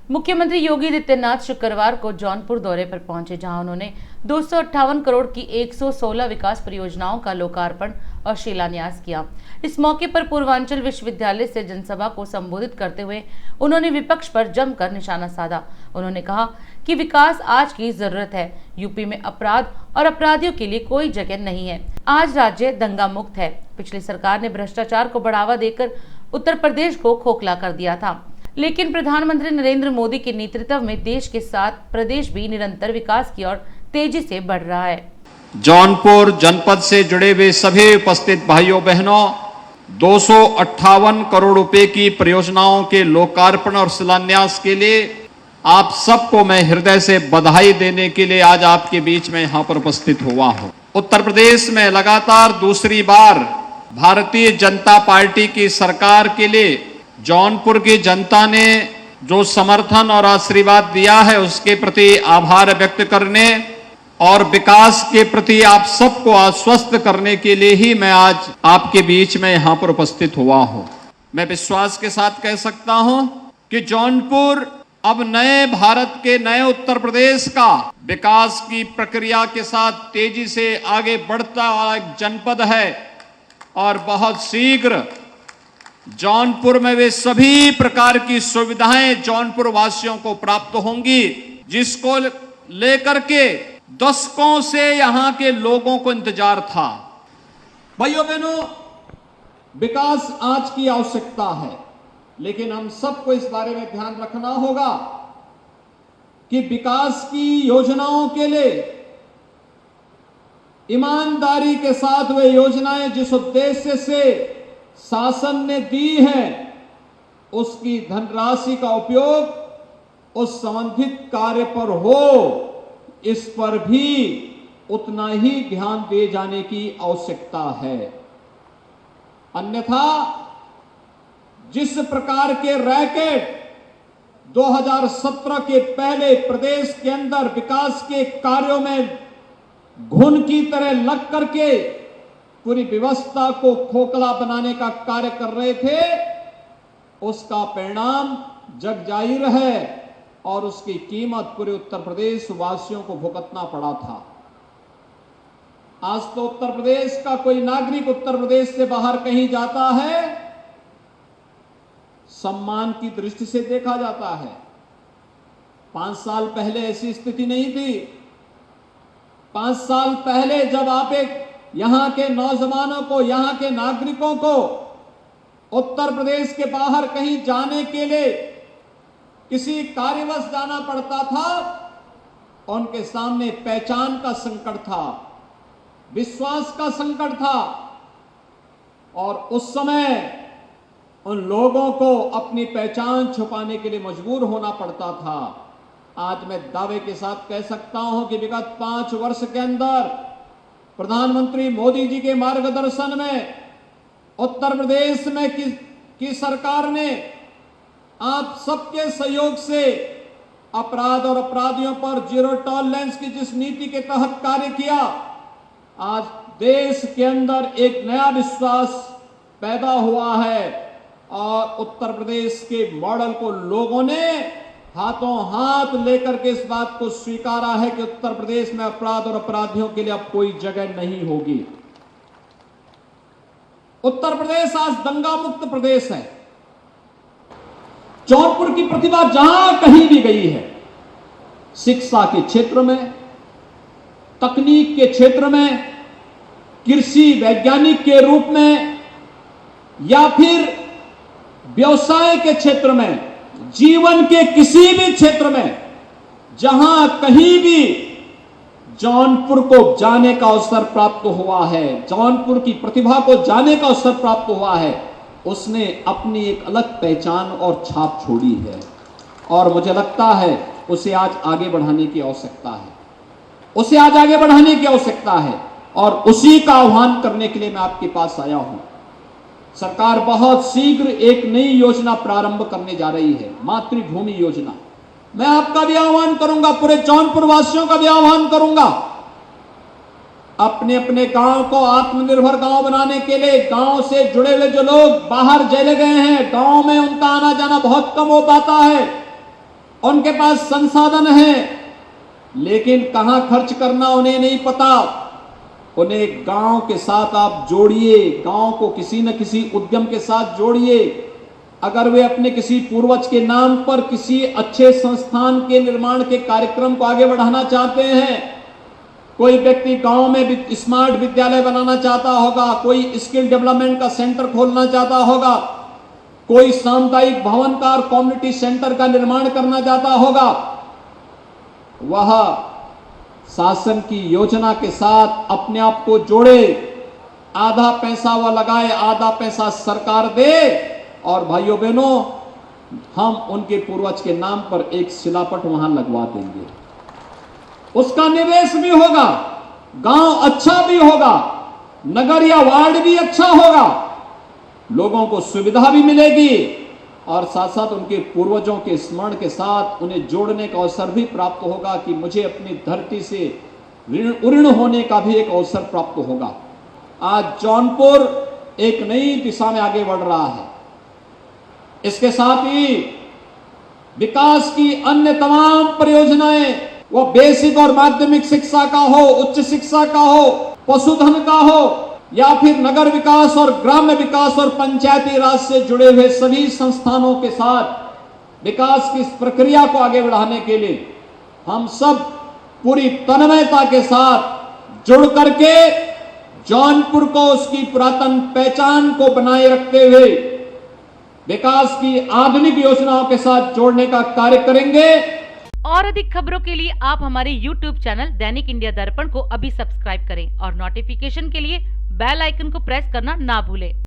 मुख्यमंत्री योगी आदित्यनाथ शुक्रवार को जौनपुर दौरे पर पहुंचे, जहां उन्होंने 258 करोड़ की 116 विकास परियोजनाओं का लोकार्पण और शिलान्यास किया। इस मौके पर पूर्वांचल विश्वविद्यालय से जनसभा को संबोधित करते हुए उन्होंने विपक्ष पर जमकर निशाना साधा। उन्होंने कहा कि विकास आज की जरूरत है। यूपी में अपराध और अपराधियों के लिए कोई जगह नहीं है। आज राज्य दंगा मुक्त है। पिछली सरकार ने भ्रष्टाचार को बढ़ावा देकर उत्तर प्रदेश को खोखला कर दिया था, लेकिन प्रधानमंत्री नरेंद्र मोदी के नेतृत्व में देश के साथ प्रदेश भी निरंतर विकास की ओर तेजी से बढ़ रहा है। जौनपुर जनपद से जुड़े हुए सभी उपस्थित भाइयों बहनों, 258 करोड़ रुपए की परियोजनाओं के लोकार्पण और शिलान्यास के लिए आप सबको मैं हृदय से बधाई देने के लिए आज आपके बीच में यहां पर उपस्थित हुआ हूं। उत्तर प्रदेश में लगातार दूसरी बार भारतीय जनता पार्टी की सरकार के लिए जौनपुर की जनता ने जो समर्थन और आशीर्वाद दिया है, उसके प्रति आभार व्यक्त करने और विकास के प्रति आप सबको आश्वस्त करने के लिए ही मैं आज आपके बीच में यहां पर उपस्थित हुआ हूं। मैं विश्वास के साथ कह सकता हूं कि जौनपुर अब नए भारत के नए उत्तर प्रदेश का विकास की प्रक्रिया के साथ तेजी से आगे बढ़ता हुआ एक जनपद है और बहुत शीघ्र जौनपुर में वे सभी प्रकार की सुविधाएं जौनपुर वासियों को प्राप्त होंगी, जिसको लेकर के दशकों से यहां के लोगों को इंतजार था। भाइयों बहनों, विकास आज की आवश्यकता है, लेकिन हम सबको इस बारे में ध्यान रखना होगा कि विकास की योजनाओं के लिए ईमानदारी के साथ वे योजनाएं जिस उद्देश्य से शासन ने दी है, उसकी धनराशि का उपयोग उस संबंधित कार्य पर हो, इस पर भी उतना ही ध्यान दिए जाने की आवश्यकता है। अन्यथा जिस प्रकार के रैकेट 2017 के पहले प्रदेश के अंदर विकास के कार्यों में घुन की तरह लग करके पूरी व्यवस्था को खोखला बनाने का कार्य कर रहे थे, उसका परिणाम जग जाहिर है और उसकी कीमत पूरे उत्तर प्रदेश वासियों को भुगतना पड़ा था। आज तो उत्तर प्रदेश का कोई नागरिक उत्तर प्रदेश से बाहर कहीं जाता है, सम्मान की दृष्टि से देखा जाता है। 5 साल पहले ऐसी स्थिति नहीं थी। 5 साल पहले जब आप एक यहां के नौजवानों को, यहां के नागरिकों को उत्तर प्रदेश के बाहर कहीं जाने के लिए किसी कार्यवश जाना पड़ता था, उनके सामने पहचान का संकट था, विश्वास का संकट था और उस समय उन लोगों को अपनी पहचान छुपाने के लिए मजबूर होना पड़ता था। आज मैं दावे के साथ कह सकता हूं कि विगत 5 वर्ष के अंदर प्रधानमंत्री मोदी जी के मार्गदर्शन में उत्तर प्रदेश में की सरकार ने आप सबके सहयोग से अपराध और अपराधियों पर जीरो टॉलरेंस की जिस नीति के तहत कार्य किया, आज देश के अंदर एक नया विश्वास पैदा हुआ है और उत्तर प्रदेश के मॉडल को लोगों ने हाथों हाथ लेकर के इस बात को स्वीकारा है कि उत्तर प्रदेश में अपराध और अपराधियों के लिए अब कोई जगह नहीं होगी। उत्तर प्रदेश आज दंगा मुक्त प्रदेश है। जौनपुर की प्रतिभा जहां कहीं भी गई है, शिक्षा के क्षेत्र में, तकनीक के क्षेत्र में, कृषि वैज्ञानिक के रूप में या फिर व्यवसाय के क्षेत्र में, जीवन के किसी भी क्षेत्र में जहां कहीं भी जौनपुर को जाने का अवसर प्राप्त हुआ है, जौनपुर की प्रतिभा को जाने का अवसर प्राप्त हुआ है, उसने अपनी एक अलग पहचान और छाप छोड़ी है और मुझे लगता है उसे आज आगे बढ़ाने की आवश्यकता है, उसे आज आगे बढ़ाने की आवश्यकता है और उसी का आह्वान करने के लिए मैं आपके पास आया हूं। सरकार बहुत शीघ्र एक नई योजना प्रारंभ करने जा रही है, मातृभूमि योजना। मैं आपका भी आह्वान करूंगा, पूरे जौनपुर वासियों का भी आह्वान करूंगा, अपने अपने गांव को आत्मनिर्भर गांव बनाने के लिए गांव से जुड़े हुए जो लोग बाहर चले गए हैं, गांव में उनका आना जाना बहुत कम हो पाता है, उनके पास संसाधन है, लेकिन कहां खर्च करना उन्हें नहीं पता। उन्हें गांव के साथ आप जोड़िए, गांव को किसी न किसी उद्यम के साथ जोड़िए। अगर वे अपने किसी पूर्वज के नाम पर किसी अच्छे संस्थान के निर्माण के कार्यक्रम को आगे बढ़ाना चाहते हैं, कोई व्यक्ति गांव में भी स्मार्ट विद्यालय बनाना चाहता होगा, कोई स्किल डेवलपमेंट का सेंटर खोलना चाहता होगा, कोई सामुदायिक भवन का और कम्युनिटी सेंटर का निर्माण करना चाहता होगा, वह शासन की योजना के साथ अपने आप को जोड़े। आधा पैसा वह लगाए, आधा पैसा सरकार दे, और भाइयों बहनों, हम उनके पूर्वज के नाम पर एक शिलापट वहां लगवा देंगे। उसका निवेश भी होगा, गांव अच्छा भी होगा, नगर या वार्ड भी अच्छा होगा, लोगों को सुविधा भी मिलेगी, और साथ साथ उनके पूर्वजों के स्मरण के साथ उन्हें जोड़ने का अवसर भी प्राप्त होगा कि मुझे अपनी धरती से ऋण होने का भी एक अवसर प्राप्त होगा। आज जौनपुर एक नई दिशा में आगे बढ़ रहा है। इसके साथ ही विकास की अन्य तमाम परियोजनाएं, वो बेसिक और माध्यमिक शिक्षा का हो, उच्च शिक्षा का हो, पशुधन का हो, या फिर नगर विकास और ग्राम्य विकास और पंचायती राज से जुड़े हुए सभी संस्थानों के साथ विकास की इस प्रक्रिया को आगे बढ़ाने के लिए हम सब पूरी तन्मयता के साथ जुड़ करके जौनपुर को उसकी पुरातन पहचान को बनाए रखते हुए विकास की आधुनिक योजनाओं के साथ जोड़ने का कार्य करेंगे। और अधिक खबरों के लिए आप हमारे YouTube चैनल दैनिक इंडिया दर्पण को अभी सब्सक्राइब करें और नोटिफिकेशन के लिए बेल आइकन को प्रेस करना ना भूलें।